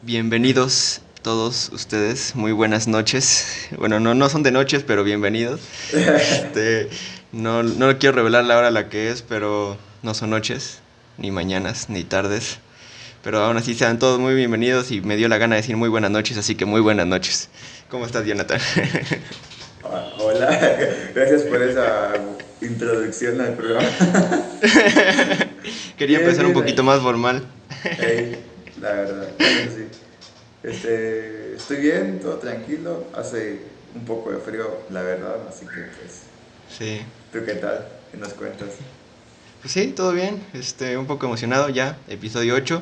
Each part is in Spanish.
Bienvenidos todos ustedes, muy buenas noches. Bueno, no son de noches, pero bienvenidos. Este, no quiero revelar la hora a la que es, pero no son noches, ni mañanas, ni tardes. Pero aún así sean todos muy bienvenidos y me dio la gana de decir muy buenas noches, así que muy buenas noches. ¿Cómo estás, Jonathan? Hola, gracias por esa introducción al programa. Quería Bien, empezar un bien, poquito más formal. la verdad, eso sí. Estoy bien, todo tranquilo. Hace un poco de frío, la verdad, así que pues, Sí. ¿tú qué tal? ¿Qué nos cuentas? Pues sí, todo bien. Un poco emocionado ya, episodio 8.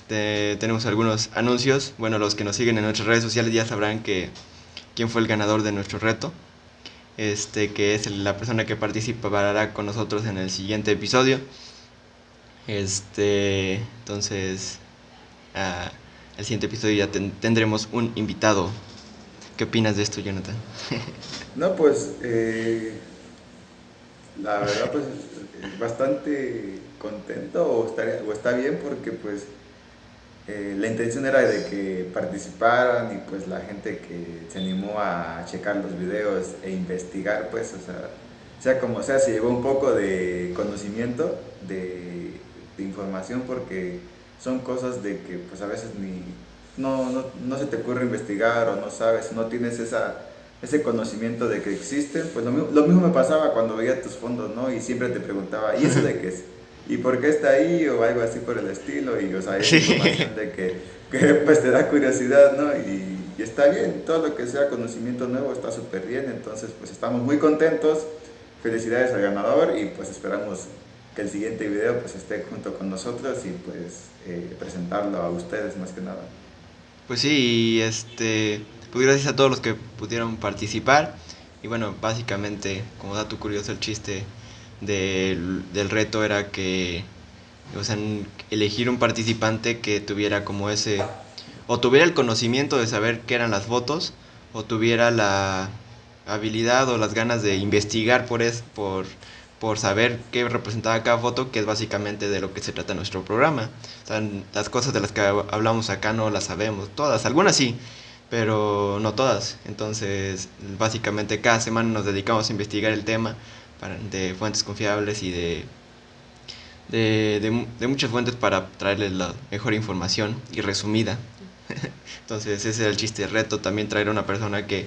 Tenemos algunos anuncios. Bueno, los que nos siguen en nuestras redes sociales ya sabrán quién fue el ganador de nuestro reto. Que es la persona que participará con nosotros en el siguiente episodio. Entonces, ah, el siguiente episodio ya tendremos un invitado. ¿Qué opinas de esto, Jonathan? No, pues, la verdad, pues, bastante contento o está bien porque pues la intención era de que participaran y pues la gente que se animó a checar los videos e investigar, pues, sea como sea, se llevó un poco de conocimiento, de información, porque son cosas de que pues a veces no se te ocurre investigar o no sabes, no tienes ese conocimiento de que existen. Pues lo mismo me pasaba cuando veía tus fondos, ¿no? Y siempre te preguntaba, ¿y eso de qué es? ¿Y por qué está ahí? O algo así por el estilo. Y, o sea, esa Sí. información de que pues te da curiosidad, ¿no? Y está bien, todo lo que sea conocimiento nuevo está súper bien. Entonces, pues estamos muy contentos. Felicidades al ganador y pues esperamos que el siguiente video pues esté junto con nosotros y pues presentarlo a ustedes más que nada. Pues sí, pues gracias a todos los que pudieron participar. Y bueno, básicamente, como dato curioso, el chiste del reto era que, o sea, elegir un participante que tuviera como o tuviera el conocimiento de saber qué eran las fotos, o tuviera la habilidad o las ganas de investigar por saber qué representaba cada foto, que es básicamente de lo que se trata nuestro programa. O sea, las cosas de las que hablamos acá no las sabemos, todas, algunas sí, pero no todas. Entonces, básicamente cada semana nos dedicamos a investigar el tema de fuentes confiables y de muchas fuentes para traerles la mejor información y resumida. Entonces ese era el chiste, el reto, también traer a una persona que,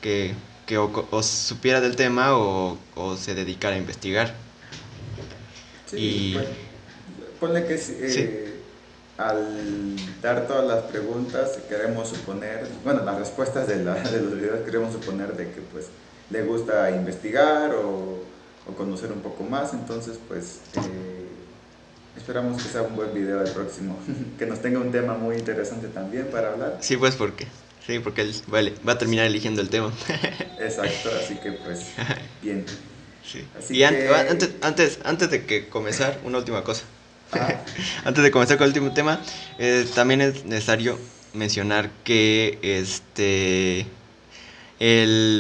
que o supiera del tema o se dedicara a investigar. Sí, Y pues ponle que sí, al dar todas las preguntas queremos suponer, bueno, las respuestas de los videos queremos suponer de que pues le gusta investigar o conocer un poco más. Entonces pues esperamos que sea un buen video el próximo, que nos tenga un tema muy interesante también para hablar. sí, pues porque él va a terminar eligiendo el tema. Exacto, así que pues bien. Sí. Así Y que, antes de que comenzar, una última cosa. ah, Antes de comenzar con el último tema, también es necesario mencionar que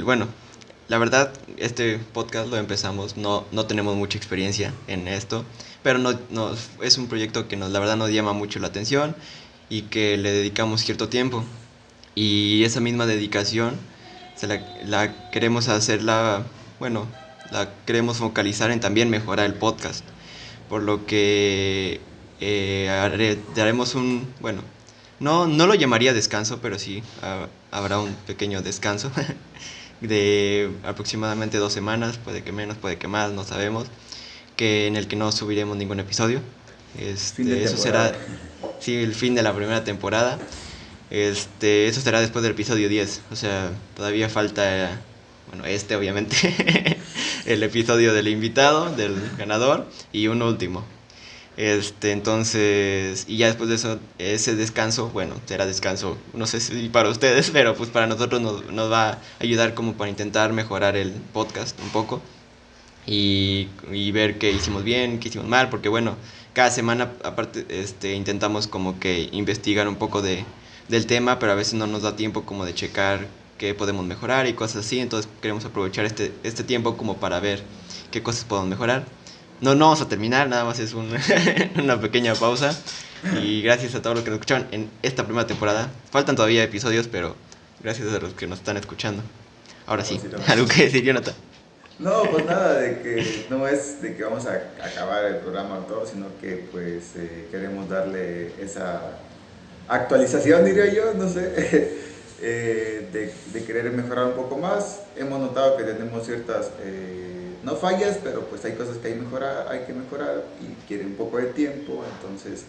bueno, la verdad, este podcast lo empezamos, no tenemos mucha experiencia en esto, pero es un proyecto que la verdad nos llama mucho la atención y que le dedicamos cierto tiempo. Y esa misma dedicación la queremos hacerla, bueno, la queremos focalizar en también mejorar el podcast. Por lo que daremos bueno, no lo llamaría descanso, pero sí habrá un pequeño descanso de aproximadamente 2 semanas, puede que menos, puede que más, no sabemos, en el que no subiremos ningún episodio. fin de Eso temporada. será, sí, el fin de la primera temporada. Eso será después del episodio 10. O sea, todavía falta, bueno, obviamente, el episodio del invitado, del ganador, y un último. Entonces, y ya después de eso, ese descanso, bueno, será descanso, no sé si para ustedes, pero pues para nosotros nos va a ayudar como para intentar mejorar el podcast un poco y ver qué hicimos bien, qué hicimos mal, porque bueno, cada semana aparte intentamos como que investigar un poco del tema, pero a veces no nos da tiempo como de checar qué podemos mejorar y cosas así, entonces queremos aprovechar este tiempo como para ver qué cosas podemos mejorar. No vamos a terminar, nada más es una pequeña pausa. Y gracias a todos los que nos escucharon en esta primera temporada. Faltan todavía episodios, pero gracias a los que nos están escuchando. Ahora No, sí, sí, no. algo que decir, Jonathan. No, pues nada, de que no es de que vamos a acabar el programa o todo, sino que pues queremos darle esa actualización, diría yo, no sé, de querer mejorar un poco más. Hemos notado que tenemos ciertas, no fallas, pero pues hay cosas que hay que mejorar y quiere un poco de tiempo, entonces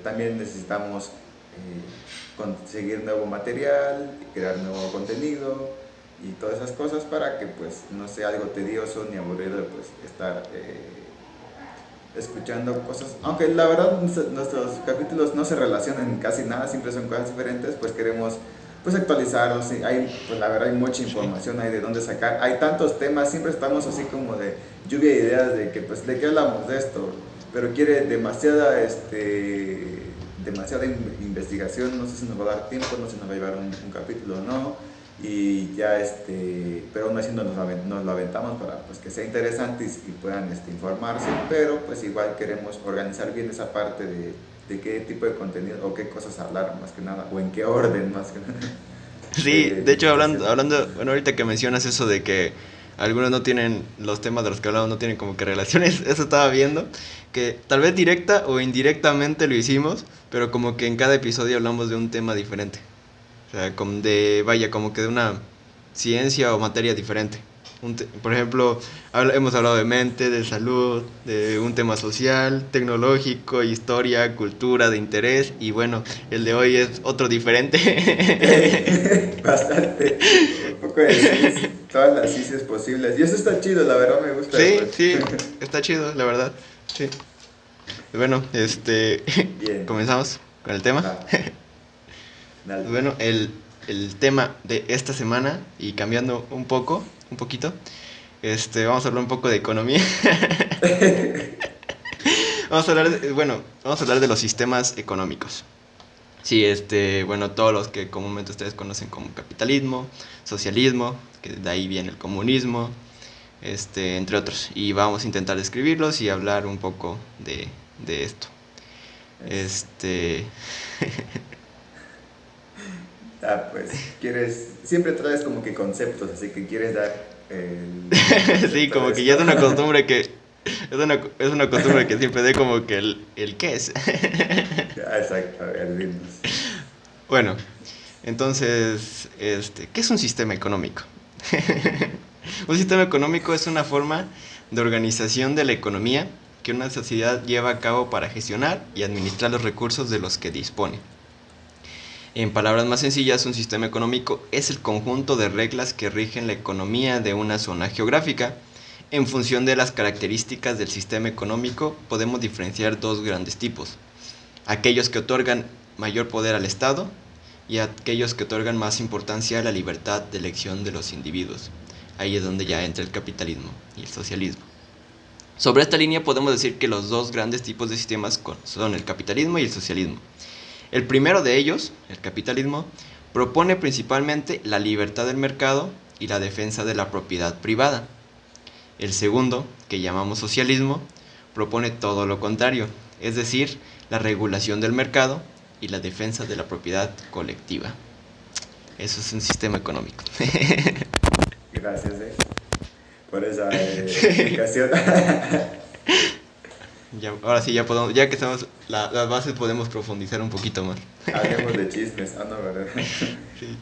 también necesitamos conseguir nuevo material, crear nuevo contenido y todas esas cosas para que pues no sea algo tedioso ni aburrido pues estar escuchando cosas, aunque la verdad nuestros capítulos no se relacionan casi nada, siempre son cosas diferentes, pues queremos pues actualizarlos, y hay, pues la verdad hay mucha información, hay de dónde sacar, hay tantos temas, siempre estamos así como de lluvia de ideas de que pues de qué hablamos de esto, pero quiere demasiada demasiada investigación, no sé si nos va a dar tiempo, no sé si nos va a llevar un capítulo o no, y ya pero aún así nos lo aventamos para pues que sea interesante y puedan informarse, pero pues igual queremos organizar bien esa parte de qué tipo de contenido o qué cosas hablar más que nada, o en qué orden más que nada. Sí, de hecho, Este tema. bueno, ahorita que mencionas eso de que algunos no tienen, los temas de los que hablamos no tienen como que relaciones, eso estaba viendo, que tal vez directa o indirectamente lo hicimos, pero como que en cada episodio hablamos de un tema diferente. O sea, vaya, como que de una ciencia o materia diferente. Por ejemplo, hemos hablado de mente, de salud, de un tema social, tecnológico, historia, cultura, de interés. Y bueno, el de hoy es otro diferente. Bastante, un poco de todas las ciencias posibles. Y eso está chido, la verdad me gusta. Sí, Pues. sí, está chido, la verdad. Sí. Bueno, Bien, comenzamos con el tema. va, dale. Bueno, el tema de esta semana, y cambiando un poquito, vamos a hablar un poco de economía. Vamos a hablar de los sistemas económicos. Sí, bueno, todos los que comúnmente ustedes conocen como capitalismo, socialismo, que de ahí viene el comunismo, entre otros. Y vamos a intentar describirlos y hablar un poco de esto. Es- Este, pues siempre traes como que conceptos, así que quieres dar el sí, concepto como de que ya esto. es una costumbre es una costumbre que siempre dé como que el qué es. Exacto, a ver, dinos. Bueno, entonces, ¿qué es un sistema económico? Un sistema económico es una forma de organización de la economía que una sociedad lleva a cabo para gestionar y administrar los recursos de los que dispone. En palabras más sencillas, un sistema económico es el conjunto de reglas que rigen la economía de una zona geográfica. En función de las características del sistema económico, podemos diferenciar dos grandes tipos: aquellos que otorgan mayor poder al Estado y aquellos que otorgan más importancia a la libertad de elección de los individuos. Ahí es donde ya entra el capitalismo y el socialismo. Sobre esta línea podemos decir que los dos grandes tipos de sistemas son el capitalismo y el socialismo. El primero de ellos, el capitalismo, propone principalmente la libertad del mercado y la defensa de la propiedad privada. El segundo, que llamamos socialismo, propone todo lo contrario, es decir, la regulación del mercado y la defensa de la propiedad colectiva. Eso es un sistema económico. Gracias, por esa explicación. Ahora sí, ya podemos, ya que estamos las bases, podemos profundizar un poquito más. Hablemos de chismes. Ah, no, ¿verdad? Sí.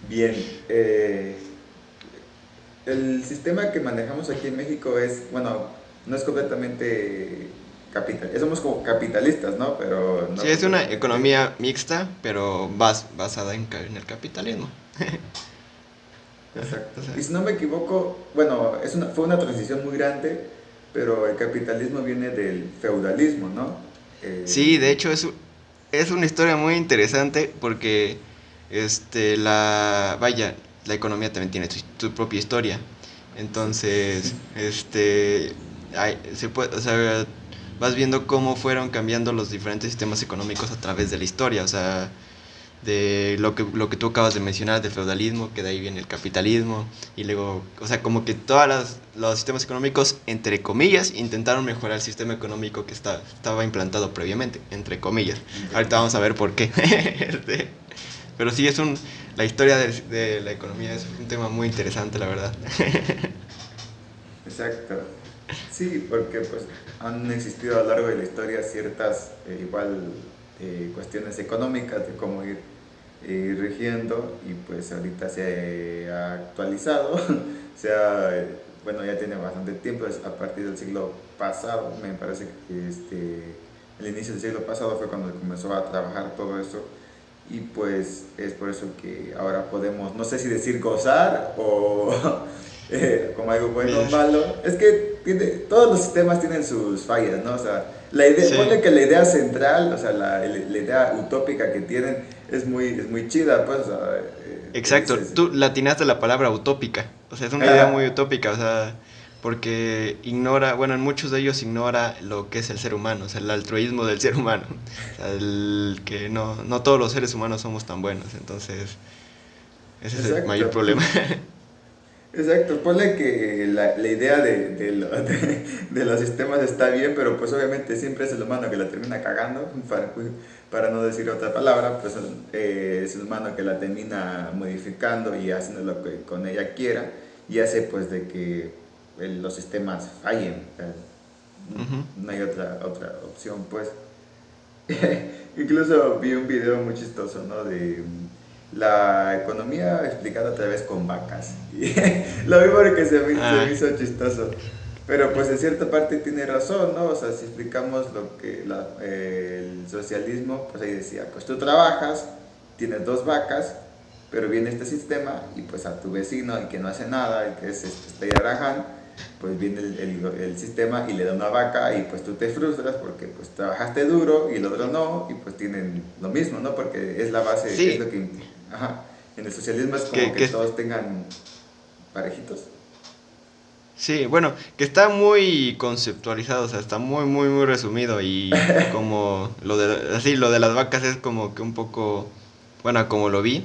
Bien, el sistema que manejamos aquí en México es, bueno, no es completamente capital, somos como capitalistas, ¿no? Pero no Sí, es una completamente. economía mixta, pero basada en el capitalismo. Exacto. O sea, Y si no me equivoco, bueno, fue una transición muy grande, pero el capitalismo viene del feudalismo, ¿no? sí, de Eh, hecho es una historia muy interesante porque vaya, la economía también tiene su propia historia. sí. Entonces, o sea, vas viendo cómo fueron cambiando los diferentes sistemas económicos a través de la historia. O sea, de lo que tú acabas de mencionar del feudalismo, que de ahí viene el capitalismo, y luego, o sea, como que todos los sistemas económicos, entre comillas, intentaron mejorar el sistema económico que estaba implantado previamente, entre comillas. entre Ahorita vamos comillas. a ver por qué. Este, pero sí, la historia de la economía es un tema muy interesante, la verdad. Exacto. Sí, porque pues han existido a lo largo de la historia ciertas igual cuestiones económicas de cómo ir rigiendo y pues ahorita se ha actualizado, bueno, ya tiene bastante tiempo, es a partir del siglo pasado, me parece que el inicio del siglo pasado fue cuando comenzó a trabajar todo eso y pues es por eso que ahora podemos, no sé si decir gozar o como algo bueno o Pues, malo. Es que todos los sistemas tienen sus fallas, ¿no? O sea, sí. ponle que la idea central, o sea, la idea utópica que tienen es muy chida, pues, o sea, te Exacto, dices, tú latinaste la palabra utópica, o sea, es una idea muy utópica, o sea, porque ignora, bueno, en muchos de ellos ignora lo que es el ser humano, o sea, el altruismo del ser humano, o sea, el que no todos los seres humanos somos tan buenos, entonces ese es el mayor exacto. problema. Exacto, ponle que la idea de los sistemas está bien, pero pues obviamente siempre es el humano que la termina cagando, para no decir otra palabra, pues es el humano que la termina modificando y haciendo lo que con ella quiera y hace pues de que los sistemas fallen. O sea, Ujú. no hay otra opción pues. Incluso vi un video muy chistoso, ¿no? De la economía explicada a través con vacas. Y lo vi porque se me Ah, hizo chistoso. Pero pues en cierta parte tiene razón, ¿no? O sea, si explicamos lo que el socialismo, pues ahí decía, pues tú trabajas, tienes dos vacas, pero viene este sistema y pues a tu vecino, el que no hace nada, el que es Steyer pues viene el sistema y le da una vaca y pues tú te frustras porque pues trabajaste duro y el otro no y pues tienen lo mismo, ¿no? Porque es la base, es sí, lo que... Ajá, en el socialismo es como que, que que, todos tengan parejitos. sí, bueno, que está muy conceptualizado, o sea, está muy, muy, muy resumido y como lo de las vacas es como que un poco, bueno, como lo vi,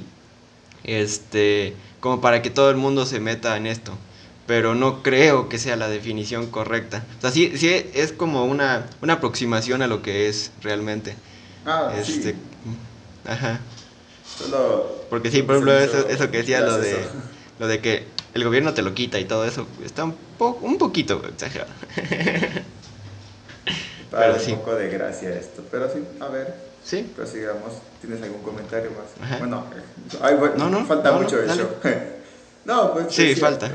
como para que todo el mundo se meta en esto. Pero no creo que sea la definición correcta. O sea, sí, sí es como una aproximación a lo que es realmente. Ah, Este, sí, ajá. Porque sí, solo que por se me ejemplo, eso hizo que decía gracioso. lo de que el gobierno te lo quita y todo eso, está un poquito exagerado. Para Pero darle un sí, poco de gracia a esto. Pero sí, a ver, sí, prosigamos. ¿Tienes algún comentario más? ajá. Bueno, ay, bueno, No, no, falta no, no, mucho de dale. show. No, pues Sí, decía, falta.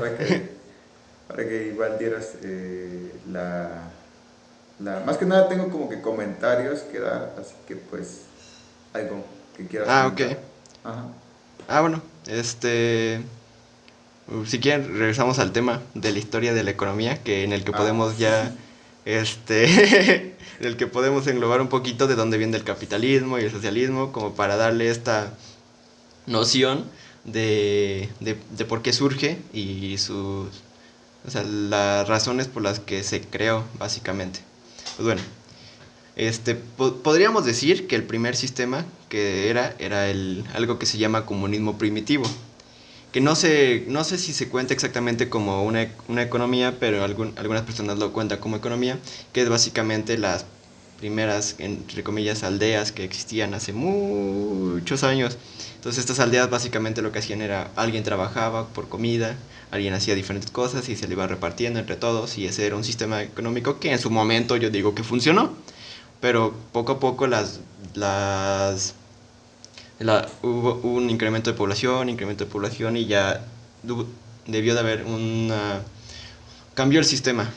para que igual dieras más que nada tengo como que comentarios que dar, así que pues algo que quieras Ah, ok. comentar. Ajá. Ah, bueno, si quieren, regresamos al tema de la historia de la economía, que en el que Ah, podemos ya, del que podemos englobar un poquito de dónde viene el capitalismo y el socialismo, como para darle esta noción de por qué surge y o sea, las razones por las que se creó, básicamente. Pues bueno, podríamos decir que el primer sistema que era algo que se llama comunismo primitivo, que no sé si se cuenta exactamente como una economía, pero algunas personas lo cuentan como economía, que es básicamente las primeras, entre comillas, aldeas que existían hace muchos años. Entonces estas aldeas básicamente lo que hacían era, alguien trabajaba por comida, alguien hacía diferentes cosas y se le iba repartiendo entre todos, y ese era un sistema económico que en su momento yo digo que funcionó, pero poco a poco hubo un incremento de población y ya debió de haber cambió el sistema,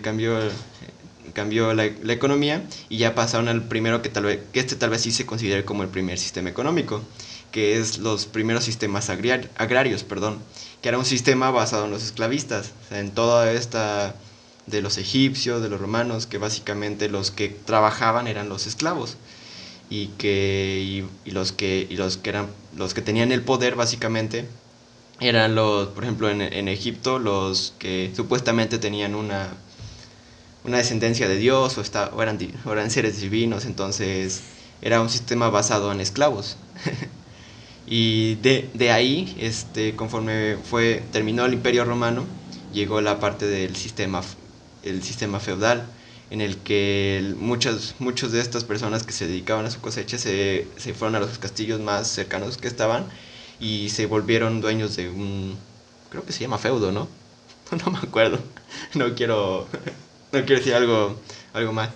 cambió la economía y ya pasaron al primero que tal vez sí se considere como el primer sistema económico, que es los primeros sistemas agrarios, perdón, que era un sistema basado en los esclavistas, o sea, en toda esta de los egipcios, de los romanos, que básicamente los que trabajaban eran los esclavos y los que eran los que tenían el poder básicamente eran por ejemplo en Egipto, los que supuestamente tenían una descendencia de Dios o eran seres divinos, entonces era un sistema basado en esclavos. Y de ahí, conforme terminó el Imperio Romano, llegó la parte del el sistema feudal, en el que muchos de estas personas que se dedicaban a su cosecha se fueron a los castillos más cercanos que estaban y se volvieron dueños de creo que se llama feudo, ¿no? No me acuerdo, no quiero, no quiero decir algo mal.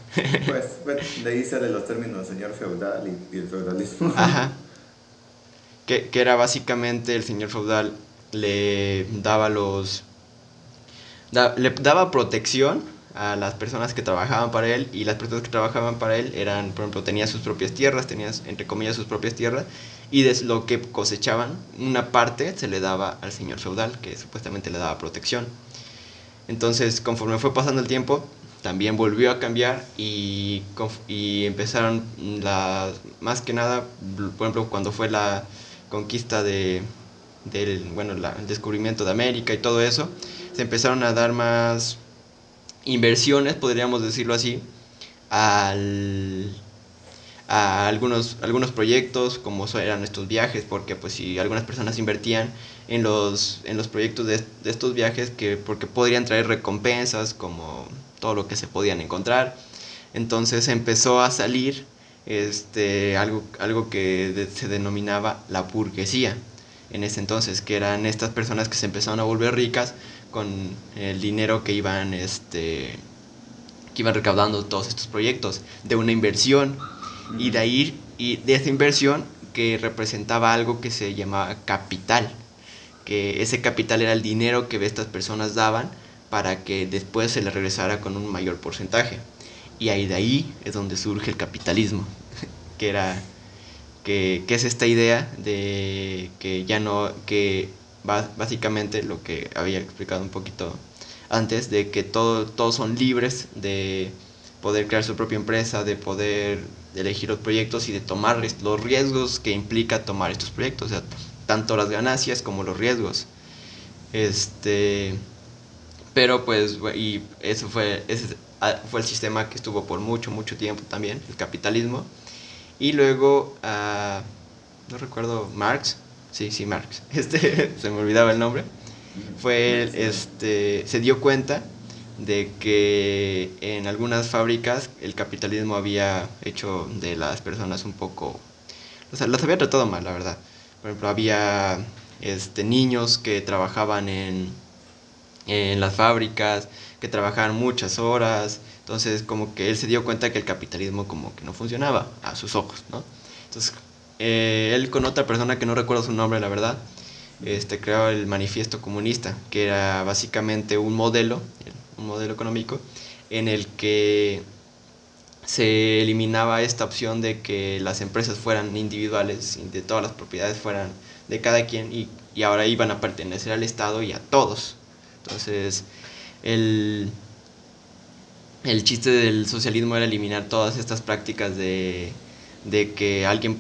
Pues, bueno, de ahí salen los términos señor feudal y el feudalismo. Ajá, que era básicamente el señor feudal le daba le daba protección a las personas que trabajaban para él, y las personas que trabajaban para él eran, por ejemplo, tenían sus propias tierras, tenían entre comillas sus propias tierras, y de lo que cosechaban, una parte se le daba al señor feudal, que supuestamente le daba protección. Entonces, conforme fue pasando el tiempo, también volvió a cambiar y empezaron más que nada, por ejemplo, cuando fue la conquista bueno, el descubrimiento de América y todo eso, se empezaron a dar más inversiones, podríamos decirlo así, al, a algunos proyectos, como eran estos viajes, porque pues si algunas personas invertían en los proyectos de estos viajes, porque podrían traer recompensas, como todo lo que se podían encontrar. Entonces empezó a salir algo que se denominaba la burguesía en ese entonces, que eran estas personas que se empezaron a volver ricas con el dinero que iban recaudando todos estos proyectos de una inversión, y de esa inversión, que representaba algo que se llamaba capital, que ese capital era el dinero que estas personas daban para que después se les regresara con un mayor porcentaje. Y ahí de ahí es donde surge el capitalismo, que era que es esta idea de que ya no, que básicamente lo que había explicado un poquito antes, de que todos son libres de poder crear su propia empresa, de poder elegir los proyectos y de tomar los riesgos que implica tomar estos proyectos, o sea, tanto las ganancias como los riesgos. Pero pues, y ese fue el sistema que estuvo por mucho tiempo también, el capitalismo. Y luego, no recuerdo, Marx, sí, Marx, se me olvidaba el nombre, se dio cuenta de que en algunas fábricas el capitalismo había hecho de las personas un poco, o sea, las había tratado mal, la verdad. Por ejemplo, había niños que trabajaban en las fábricas, que trabajaban muchas horas. Entonces, como que él se dio cuenta que el capitalismo como que no funcionaba a sus ojos, ¿no? Entonces, él, con otra persona que no recuerdo su nombre, la verdad, creó el Manifiesto Comunista, que era básicamente un modelo económico en el que se eliminaba esta opción de que las empresas fueran individuales y de todas las propiedades fueran de cada quien, y ahora iban a pertenecer al Estado y a todos. Entonces, el chiste del socialismo era eliminar todas estas prácticas de que alguien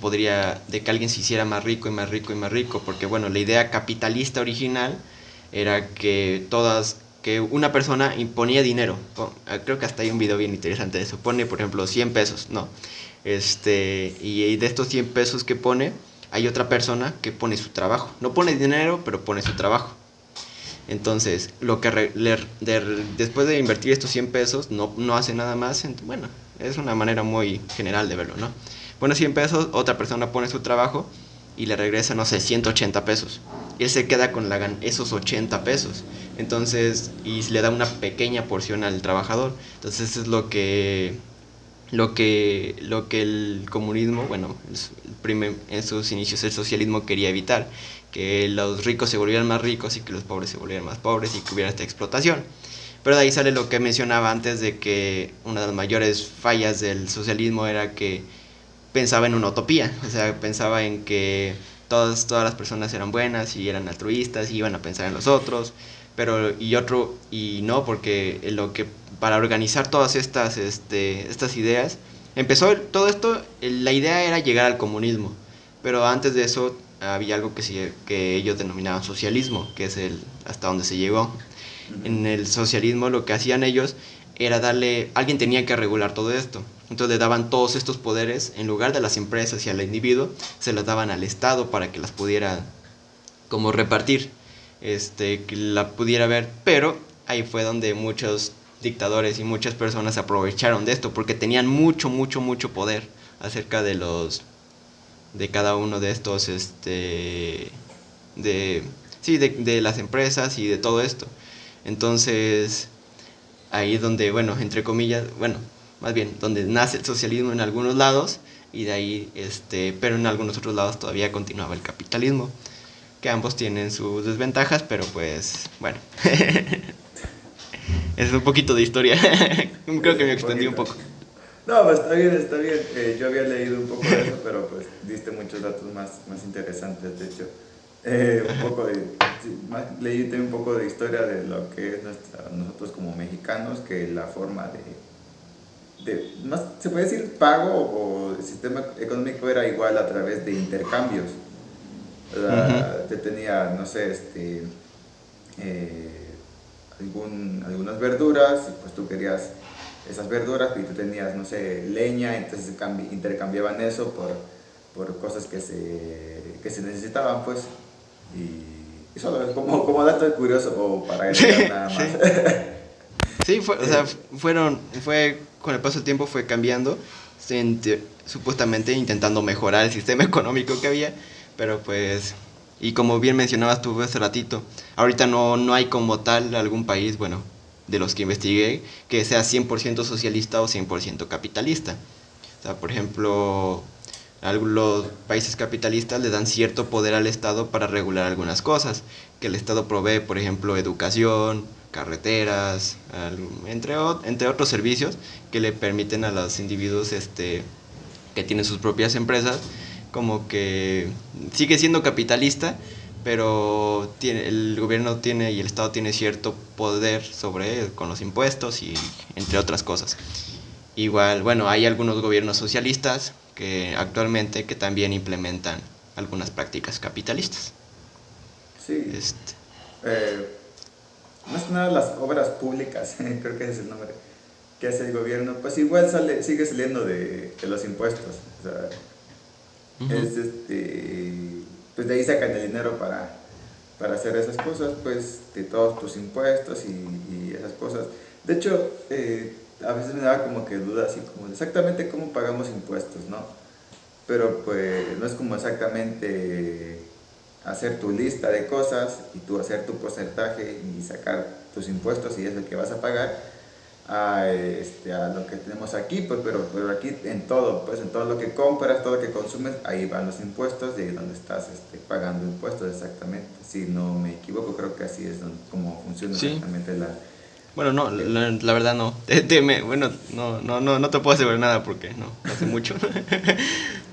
se hiciera más rico y más rico y más rico, porque bueno, la idea capitalista original era que una persona imponía dinero. Creo que hasta hay un video bien interesante de eso. Pone, por ejemplo, 100 pesos, ¿no? Y de estos 100 pesos que pone, hay otra persona que pone su trabajo. No pone dinero, pero pone su trabajo. Entonces, después de invertir estos 100 pesos, no hace nada más. Bueno, es una manera muy general de verlo, ¿no? Pone 100 pesos, otra persona pone su trabajo y le regresa, no sé, 180 pesos. Y él se queda con esos 80 pesos. Entonces, y le da una pequeña porción al trabajador. Entonces, eso es lo que el comunismo, bueno, en sus inicios el socialismo quería evitar, que los ricos se volvieran más ricos y que los pobres se volvieran más pobres y que hubiera esta explotación. Pero de ahí sale lo que mencionaba antes, de que una de las mayores fallas del socialismo era que pensaba en una utopía, o sea, pensaba en que todas las personas eran buenas y eran altruistas y iban a pensar en los otros, y no, porque para organizar todas estas ideas, empezó todo esto, la idea era llegar al comunismo, pero antes de eso había algo que ellos denominaban socialismo, que es hasta donde se llegó. En el socialismo lo que hacían ellos era alguien tenía que regular todo esto. Entonces le daban todos estos poderes, en lugar de las empresas y al individuo, se las daban al Estado para que las pudiera como repartir, que la pudiera ver. Pero ahí fue donde muchos dictadores y muchas personas se aprovecharon de esto, porque tenían mucho, mucho, mucho poder acerca de cada uno de estos, de, sí, de las empresas y de todo esto. Entonces, ahí es donde, bueno, entre comillas, bueno, más bien, donde nace el socialismo en algunos lados, y de ahí, pero en algunos otros lados todavía continuaba el capitalismo, que ambos tienen sus desventajas, pero pues, bueno, es un poquito de historia. Creo que me Un extendí un poquito. poco. No, pues está bien, está bien. Yo había leído un poco de eso, pero pues diste muchos datos más interesantes, de hecho. Un poco de, sí, leí también un poco de historia de lo que es nosotros como mexicanos, que la forma más, se puede decir pago o el sistema económico era igual a través de intercambios. Ujú. Te tenía, no sé, algunas verduras y pues tú querías esas verduras y tú tenías, no sé, leña, entonces intercambiaban eso por cosas que se necesitaban, pues. Y solo es como dato curioso o para Sí, agregar nada más. sí. Sí, o sea, Eh, con el paso del tiempo fue cambiando, supuestamente intentando mejorar el sistema económico que había, pero pues, y como bien mencionabas tú hace ratito, ahorita no hay como tal algún país, bueno, de los que investigué, que sea 100% socialista o 100% capitalista. O sea, por ejemplo, los países capitalistas le dan cierto poder al Estado para regular algunas cosas, que el Estado provee, por ejemplo, educación, carreteras, entre otros servicios que le permiten a los individuos que tienen sus propias empresas, como que sigue siendo capitalista, pero el gobierno tiene y el Estado tiene cierto poder sobre él con los impuestos y entre otras cosas. Igual, bueno, hay algunos gobiernos socialistas que actualmente que también implementan algunas prácticas capitalistas. sí, Este, eh, más que nada las obras públicas, creo que ese es el nombre que hace el gobierno, pues igual sigue saliendo de los impuestos. O sea, ujú. es pues de ahí sacan el dinero para hacer esas cosas, pues de todos tus impuestos y esas cosas. De hecho, a veces me daba como que dudas así como de exactamente cómo pagamos impuestos, ¿no? Pero pues no es como exactamente hacer tu lista de cosas y tú hacer tu porcentaje y sacar tus impuestos y es el que vas a pagar a lo que tenemos aquí, pues, pero aquí en todo, pues en todo lo que compras, todo lo que consumes, ahí van los impuestos, de ahí donde estás pagando impuestos exactamente. Si no me equivoco, creo que así es como funciona Sí, exactamente bueno, no, el- la verdad no. Bueno, no te puedo asegurar nada porque no hace mucho.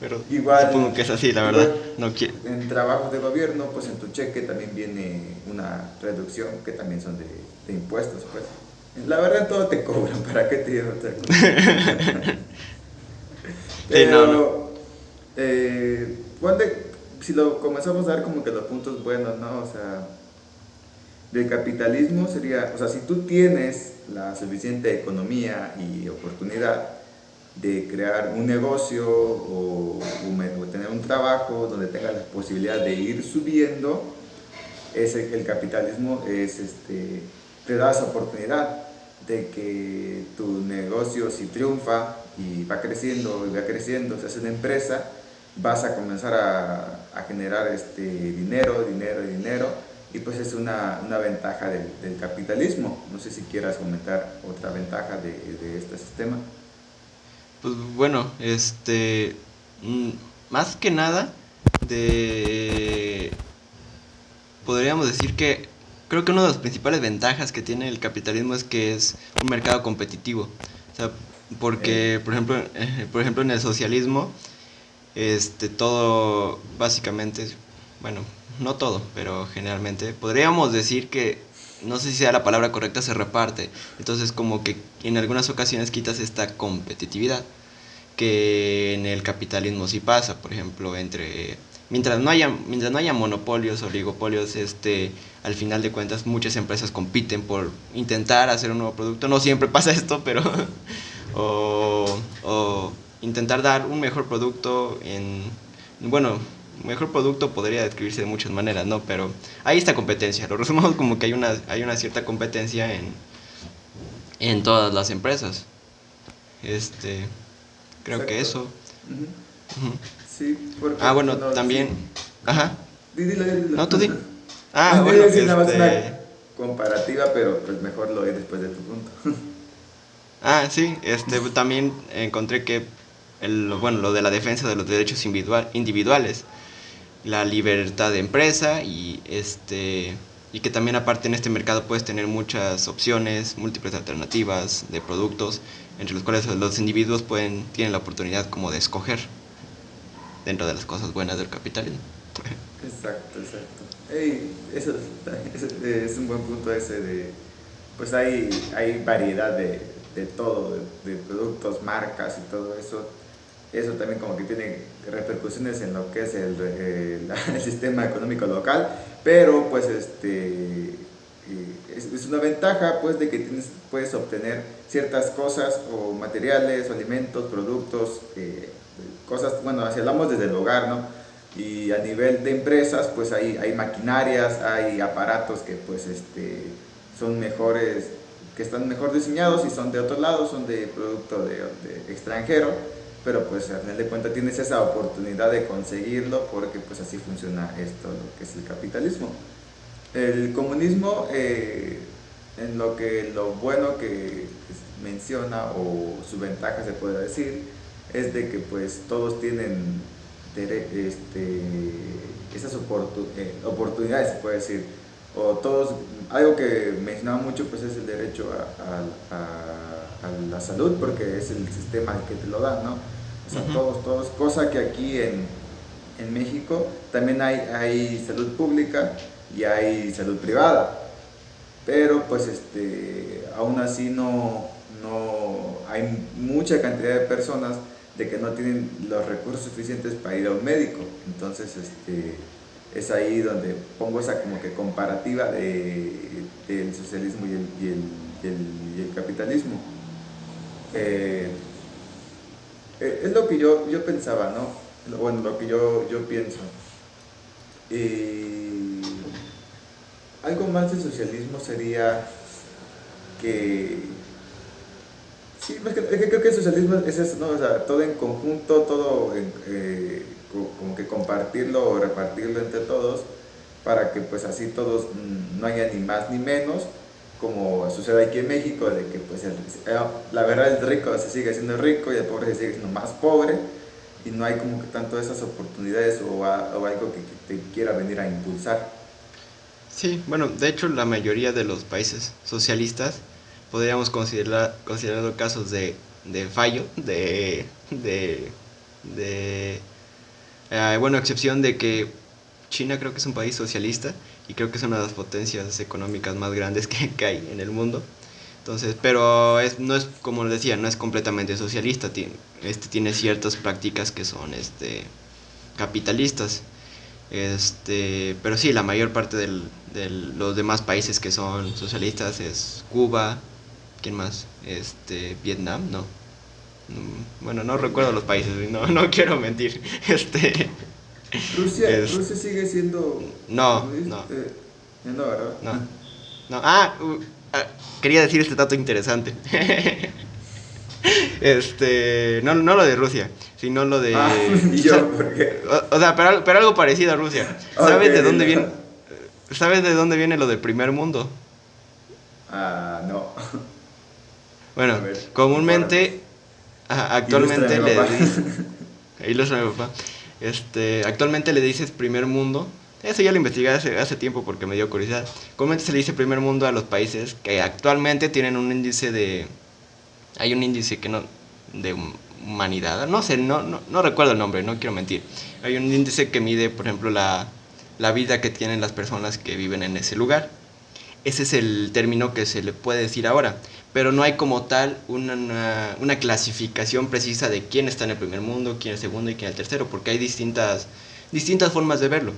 Pero supongo igual, que es así, la verdad. igual No quiero. en trabajos de gobierno, pues en tu cheque también viene una reducción que también son de impuestos, pues. La verdad todo te cobran, ¿para qué te digo otra cosa? Sí, no. Pero, si lo comenzamos a dar como que los puntos buenos, ¿no? O sea, del capitalismo sería, o sea, si tú tienes la suficiente economía y oportunidad de crear un negocio o tener un trabajo donde tengas la posibilidad de ir subiendo, el capitalismo te da esa oportunidad de que tu negocio si triunfa y va creciendo, se hace una empresa, vas a comenzar a generar dinero y pues es una ventaja del capitalismo. No sé si quieras comentar otra ventaja de este sistema. Pues bueno, mm, más que nada, de podríamos decir que creo que una de las principales ventajas que tiene el capitalismo es que es un mercado competitivo. O sea, Eh, porque, por ejemplo, en el socialismo, todo básicamente, bueno, no todo, pero generalmente podríamos decir que, no sé si sea la palabra correcta, se reparte. Entonces, como que en algunas ocasiones quitas esta competitividad que en el capitalismo sí pasa, por ejemplo, mientras no haya monopolios, oligopolios, al final de cuentas muchas empresas compiten por intentar hacer un nuevo producto. No siempre pasa esto, pero o intentar dar un mejor producto bueno, mejor producto podría describirse de muchas maneras, ¿no? Pero hay esta competencia, lo resumimos como que hay una cierta competencia en todas las empresas. Este, creo que Exacto. eso. Ujú. Ujú. Sí, porque, Bueno, no, también, sí. ajá, Dilo, dilo. no, tú di. No, iba a Bueno, decir nada más una comparativa, pero pues mejor lo oí después de tu punto. sí, también encontré que, bueno, lo de la defensa de los derechos individuales, la libertad de empresa y que también aparte en este mercado puedes tener muchas opciones, múltiples alternativas de productos, entre los cuales los individuos tienen la oportunidad como de escoger dentro de las cosas buenas del capitalismo. Exacto, exacto. Ey, es un buen punto ese de, pues hay variedad de todo, de productos, marcas y todo eso. Eso también como que tiene repercusiones en lo que es el sistema económico local, pero pues es una ventaja pues de que puedes obtener ciertas cosas o materiales o alimentos, productos, cosas, bueno, si hablamos desde el hogar, ¿no? Y a nivel de empresas, pues hay maquinarias, hay aparatos que pues son mejores, que están mejor diseñados y son de otro lado, son de producto de extranjero, pero pues al final de cuentas tienes esa oportunidad de conseguirlo porque pues así funciona esto, lo que es el capitalismo. El comunismo, en lo bueno que menciona o su ventaja se puede decir, es de que pues todos tienen esas oportunidades, se puede decir, o todos, algo que mencionaba mucho pues es el derecho a la salud, porque es el sistema que te lo da, ¿no? O sea, Ujú. todos, cosa que aquí en México también hay salud pública y hay salud privada, pero pues aún así no hay mucha cantidad de personas de que no tienen los recursos suficientes para ir a un médico. Entonces es ahí donde pongo esa como que comparativa del socialismo y el capitalismo. Eh, es lo que yo pensaba, ¿no? Bueno, lo que yo pienso. Y algo más del socialismo sería que sí, es que creo que el socialismo es eso, ¿no? O sea, todo en conjunto, todo como que compartirlo o repartirlo entre todos para que pues así todos no haya ni más ni menos, como sucede aquí en México, de que pues la verdad el rico se sigue siendo rico y el pobre se sigue siendo más pobre y no hay como que tanto esas oportunidades o algo que te quiera venir a impulsar. Sí, bueno, de hecho la mayoría de los países socialistas podríamos considerarlo casos de fallo, de bueno, a excepción de que China creo que es un país socialista y creo que es una de las potencias económicas más grandes que hay en el mundo. Entonces, pero no es, como les decía, no es completamente socialista, tiene ciertas prácticas que son capitalistas. Pero sí, la mayor parte de los demás países que son socialistas es Cuba, ¿quién más? Vietnam, no. Bueno, no recuerdo los países, no quiero mentir. Es, Rusia sigue siendo no, comunista, no, no, ¿verdad? no, no. Quería decir este dato interesante. No lo de Rusia, sino lo Ah, de... y yo, ¿por qué? O sea, pero algo parecido a Rusia. Ok, ¿Sabes de dónde dilo. viene? ¿Sabes de dónde viene lo del primer mundo? Ah, no. Bueno, A ver, infórmanos. comúnmente, Ilústrame, actualmente papá. le dices, ahí lo sabe, papá. Actualmente le dices primer mundo. Eso ya lo investigué hace tiempo porque me dio curiosidad. Comúnmente se le dice primer mundo a los países que actualmente tienen un índice hay un índice que no, de humanidad, no sé, no recuerdo el nombre, no quiero mentir. Hay un índice que mide, por ejemplo, la vida que tienen las personas que viven en ese lugar. Ese es el término que se le puede decir ahora, pero no hay como tal una clasificación precisa de quién está en el primer mundo, quién es el segundo y quién es el tercero, porque hay distintas formas de verlo.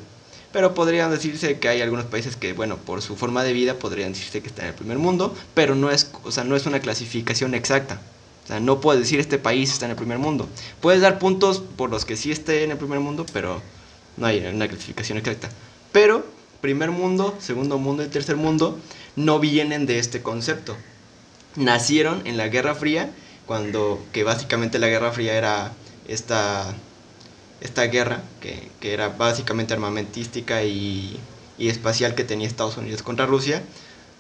Pero podrían decirse que hay algunos países que, bueno, por su forma de vida podrían decirse que están en el primer mundo, pero no es, o sea, no es una clasificación exacta. O sea, no puedes decir este país está en el primer mundo. Puedes dar puntos por los que sí esté en el primer mundo, pero no hay una clasificación exacta. Pero primer mundo, segundo mundo y tercer mundo no vienen de este concepto. Nacieron en la Guerra Fría, que básicamente la Guerra Fría era esta guerra que era básicamente armamentística y espacial que tenía Estados Unidos contra Rusia,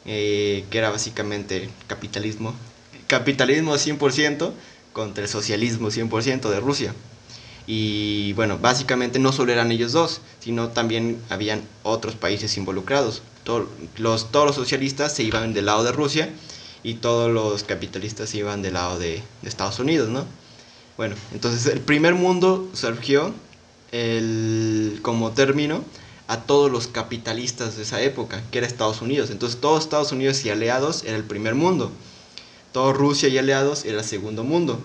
que era básicamente capitalismo 100% contra el socialismo 100% de Rusia. Y bueno, básicamente no solo eran ellos dos, sino también habían otros países involucrados. Todos los socialistas se iban del lado de Rusia y todos los capitalistas se iban del lado de Estados Unidos, ¿no? Bueno, entonces el primer mundo surgió como término a todos los capitalistas de esa época, que era Estados Unidos. Entonces todos Estados Unidos y aliados era el primer mundo. Todo Rusia y aliados era el segundo mundo.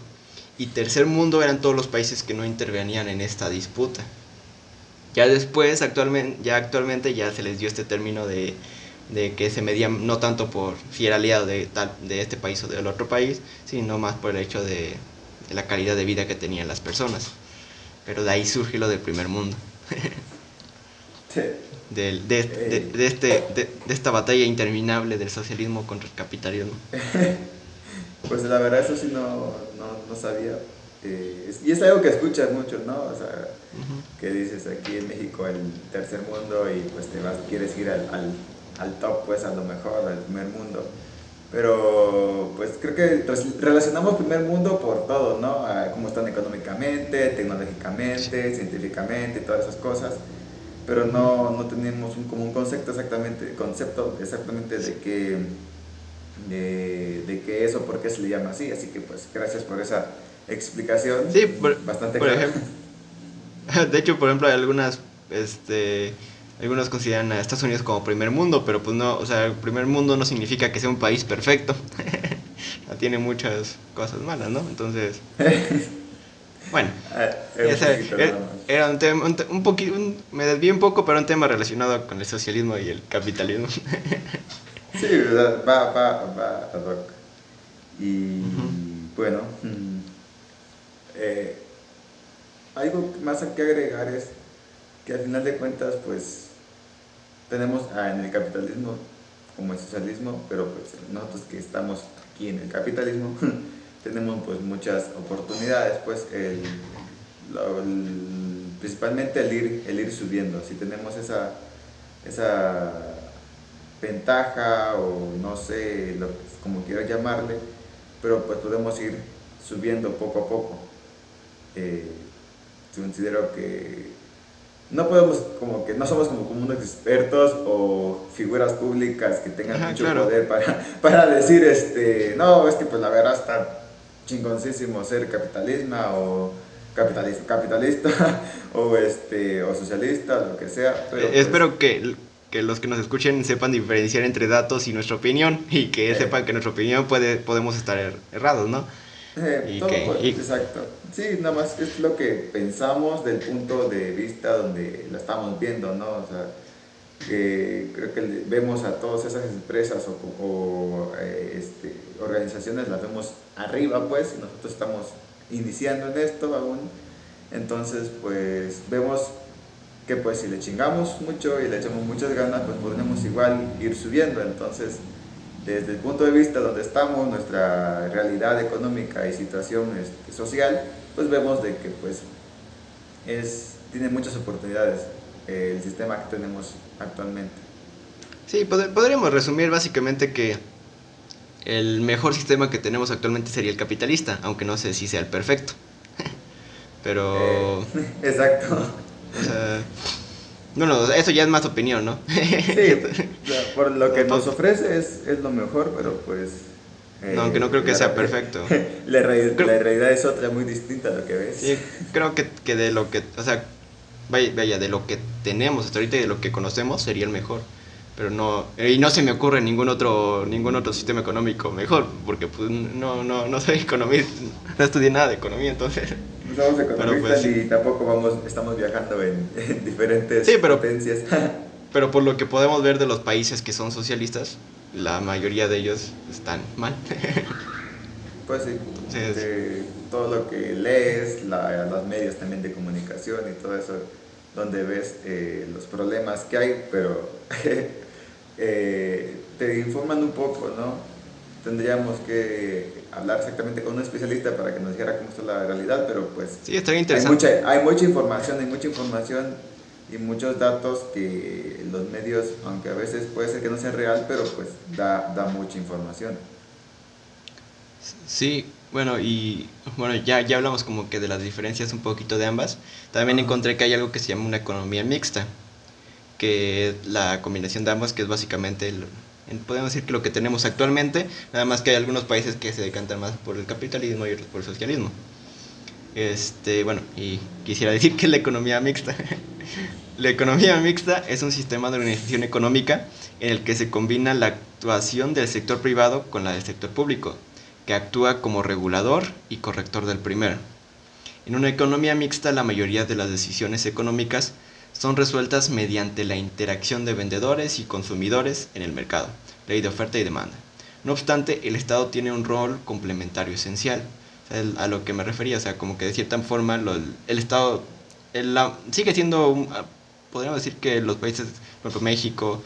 Y tercer mundo eran todos los países que no intervenían en esta disputa. Ya después, actualmente ya se les dio este término de que se medía no tanto por si era aliado de este país o del otro país, sino más por el hecho de la calidad de vida que tenían las personas. Pero de ahí surge lo del primer mundo. Sí. De esta batalla interminable del socialismo contra el capitalismo. Pues la verdad eso sí no sabía. Y es algo que escuchas mucho, ¿no? O sea, que dices aquí en México el tercer mundo y pues quieres ir al top, pues a lo mejor, al primer mundo. Pero pues creo que relacionamos primer mundo por todo, ¿no? Cómo están económicamente, tecnológicamente, científicamente y todas esas cosas. Pero no tenemos como un concepto exactamente de qué es o por qué se le llama así. Así que pues gracias por esa explicación. Sí, bastante por clara. ejemplo, de hecho, por ejemplo, hay algunos consideran a Estados Unidos como primer mundo, pero pues no, o sea, el primer mundo no significa que sea un país perfecto. Tiene muchas cosas malas, ¿no? Entonces, bueno, era un tema, un poquito, me desvié un poco, pero un tema relacionado con el socialismo y el capitalismo. Sí, ¿verdad? Va ad hoc. Y bueno, algo más que agregar es que al final de cuentas, pues tenemos en el capitalismo como el socialismo, pero pues nosotros que estamos aquí en el capitalismo tenemos pues muchas oportunidades, pues principalmente el ir subiendo. Si tenemos esa ventaja o no sé, como quiero llamarle, pero pues podemos ir subiendo poco a poco. Considero que no podemos, como que no somos como unos expertos o figuras públicas que tengan mucho poder para decir, no, es que pues la verdad está chingoncísimo ser capitalista o o socialista, lo que sea. Pero, espero que los que nos escuchen sepan diferenciar entre datos y nuestra opinión y que sepan que nuestra opinión podemos estar errados, ¿no? Exacto. Sí, nada más es lo que pensamos del punto de vista donde la estamos viendo, ¿no? O sea, creo que vemos a todas esas empresas o organizaciones, las vemos arriba, pues, y nosotros estamos iniciando en esto aún. Entonces, pues, vemos que pues si le chingamos mucho y le echamos muchas ganas, pues podremos igual ir subiendo. Entonces, desde el punto de vista donde estamos, nuestra realidad económica y situación social, pues vemos de que pues tiene muchas oportunidades el sistema que tenemos actualmente. Sí, podríamos resumir básicamente que el mejor sistema que tenemos actualmente sería el capitalista, aunque no sé si sea el perfecto. Pero... exacto. O sea, no, eso ya es más opinión, ¿no? Sí, por lo que nos ofrece es lo mejor, pero pues... no, aunque no creo que sea perfecto. La realidad es otra, muy distinta a lo que ves. Sí, creo que de lo que... O sea, vaya, de lo que tenemos hasta ahorita y de lo que conocemos sería el mejor. Pero no... Y no se me ocurre ningún otro sistema económico mejor, porque pues no soy economista, no estudié nada de economía, entonces... No somos economistas y tampoco estamos viajando en diferentes potencias. Pero por lo que podemos ver de los países que son socialistas, la mayoría de ellos están mal. Pues sí, Sí, todo lo que lees, los medios también de comunicación y todo eso, donde ves los problemas que hay, pero te informan un poco, ¿no? Tendríamos que hablar exactamente con un especialista para que nos dijera cómo está la realidad, pero pues sí, estaría interesante. hay mucha información y muchos datos que los medios, aunque a veces puede ser que no sea real, pero pues da mucha información. Sí, bueno, y bueno, ya hablamos como que de las diferencias un poquito de ambas. También Ajá. encontré que hay algo que se llama una economía mixta, que es la combinación de ambas, que es básicamente podemos decir que lo que tenemos actualmente, nada más que hay algunos países que se decantan más por el capitalismo y otros por el socialismo. Bueno, y quisiera decir que la economía mixta. La economía mixta es un sistema de organización económica en el que se combina la actuación del sector privado con la del sector público, que actúa como regulador y corrector del primero. En una economía mixta, la mayoría de las decisiones económicas son resueltas mediante la interacción de vendedores y consumidores en el mercado, ley de oferta y demanda. No obstante, el Estado tiene un rol complementario esencial, o sea, a lo que me refería, o sea, como que de cierta forma el Estado sigue siendo, podríamos decir que los países, por ejemplo, México,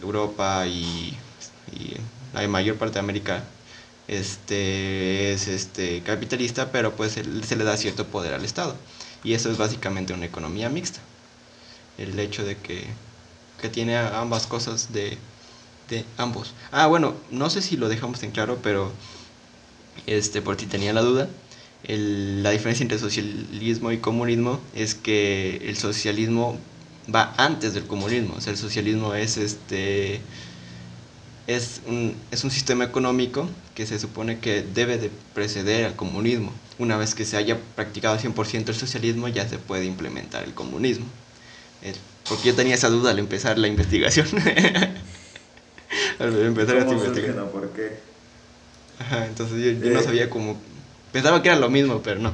Europa y la mayor parte de América es capitalista, pero pues se le da cierto poder al Estado. Y eso es básicamente una economía mixta. El hecho de que tiene ambas cosas de ambos. Ah, bueno, no sé si lo dejamos en claro, pero por si tenía la duda, la diferencia entre socialismo y comunismo es que el socialismo va antes del comunismo. O sea, el socialismo es un sistema económico que se supone que debe de preceder al comunismo. Una vez que se haya practicado al 100% el socialismo, ya se puede implementar el comunismo. Porque yo tenía esa duda al empezar la investigación. Al ¿Y empezar esta cómo surgen investigación. o por qué? Ajá, entonces yo no Eh, sabía cómo. Pensaba que era lo mismo, pero no.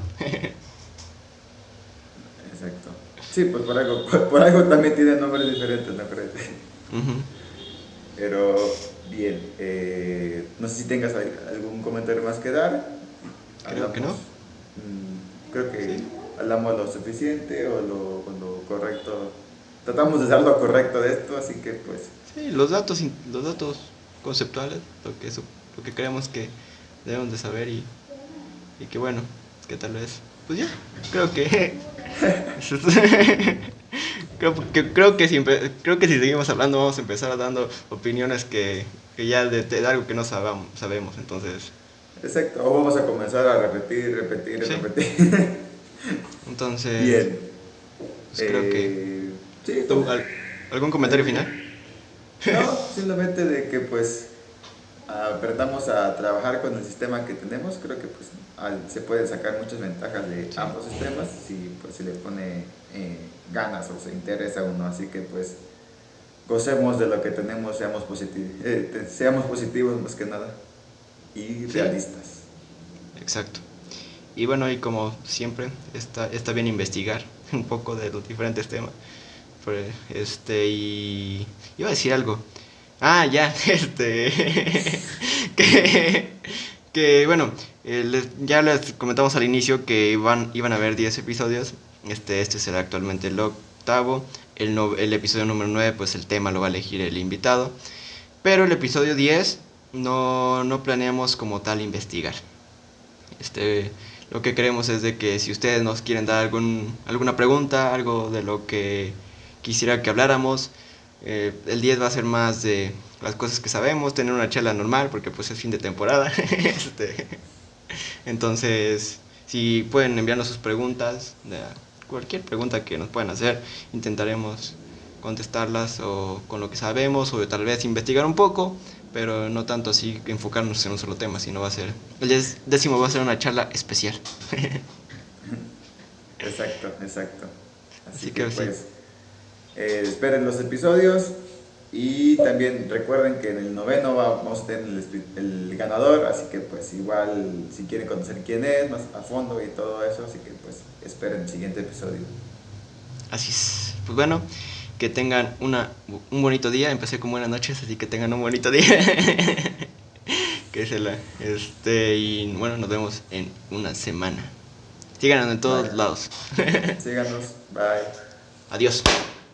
exacto. Sí, pues por algo también tiene nombres diferentes, ¿no crees? Ujú. Pero bien, no sé si tengas algún comentario más que dar. Creo que Hablamos, no. creo que Sí. hablamos lo suficiente o lo correcto. Tratamos de dar lo correcto de esto, así que pues, Sí, los datos conceptuales, lo que creemos que debemos de saber y que bueno, que tal vez, pues ya, creo que creo que si seguimos hablando vamos a empezar dando opiniones que ya de algo que no sabemos, entonces, exacto. O vamos a comenzar a repetir, repetir y sí, repetir. entonces, Bien. pues creo que Sí, tú algún comentario eh, final. no, simplemente de que pues aprendamos a trabajar con el sistema que tenemos, creo que pues se pueden sacar muchas ventajas de Sí, ambos sistemas si pues se le pone ganas o se interesa a uno, así que pues gocemos de lo que tenemos, seamos positivos más que nada y sí, realistas. exacto. Y bueno, y como siempre, está bien investigar un poco de los diferentes temas. Y iba a decir algo. Ah, ya, que, que bueno, ya les comentamos al inicio que iban a haber 10 episodios. Este será actualmente el octavo. El episodio número 9 pues el tema lo va a elegir el invitado. Pero el episodio 10 no planeamos como tal investigar. Este, lo que queremos es de que si ustedes nos quieren dar alguna pregunta, algo de lo que quisiera que habláramos, el 10 va a ser más de las cosas que sabemos, tener una charla normal, porque pues es fin de temporada. Entonces, si pueden enviarnos sus preguntas, cualquier pregunta que nos puedan hacer, intentaremos contestarlas o con lo que sabemos o tal vez investigar un poco, pero no tanto así enfocarnos en un solo tema, sino el décimo va a ser una charla especial. Exacto, exacto. Así Así que que sí, pues esperen los episodios y también recuerden que en el noveno vamos a tener el ganador, así que pues igual si quieren conocer quién es más a fondo y todo eso, así que pues esperen el siguiente episodio. así es. Pues bueno, que tengan un bonito día. Empecé con buenas noches, así que tengan un bonito día. Que se la. Y bueno, nos vemos en una semana. Síganos en todos Vale. lados. Síganos. Bye. Adiós.